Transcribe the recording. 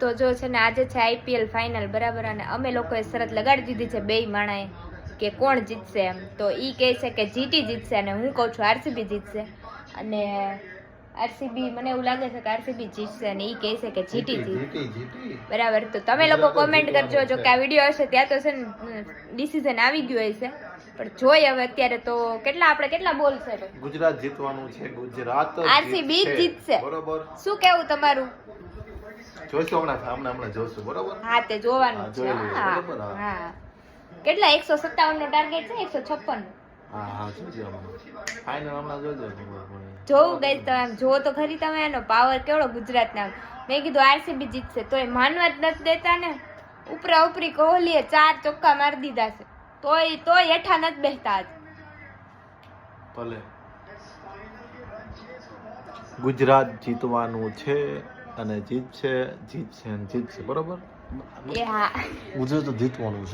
તો જો છે ને આજે છે IPL ફાઇનલ બરાબર, અને અમે લોકોએ શરત લગાડી દીધી છે બેય માણાએ કે કોણ જીતશે એમ. તો ઈ કહે છે કે જીટી જીતશે અને હું કહું છું RCB જીતશે. અને RCB મને એવું લાગે છે કે RCB જીતશે અને ઈ કહે છે કે જીટી જીતશે બરાબર. તો તમે લોકો કોમેન્ટ કરજો. જો કે આ વિડીયો હશે ત્યાં તો છે ને ડિસિઝન આવી ગયું હશે, પણ જોઈ હવે અત્યારે તો કેટલા બોલ છે? ગુજરાત જીતવાનું છે. ગુજરાત RCB જીતશે બરોબર. શું કેવું તમારું? જોઈશું હમણાં જોઈશું બરોબર. હા તે જોવાનું છે. હા કેટલા 157 નો ટાર્ગેટ છે? 156. હા જોજો ફાઇનલ હમણાં જોજો. જોવું ગઈ તમે આમ જો તો ખરી તમે એનો પાવર કેવડો ગુજરાતના. મેં કીધું RCB જીતશે તોય માનવા જ નથી દેતા ને. ઉપરા ઉપરી કોહલીએ 4 ચોક્કા મારી દીધા છે તોય હેઠા નથી બેસતા. આજ ભલે ગુજરાત જીતવાનું છે અને જીતશે બરોબર. એ હા ગુજરાત જીતવાનું છે.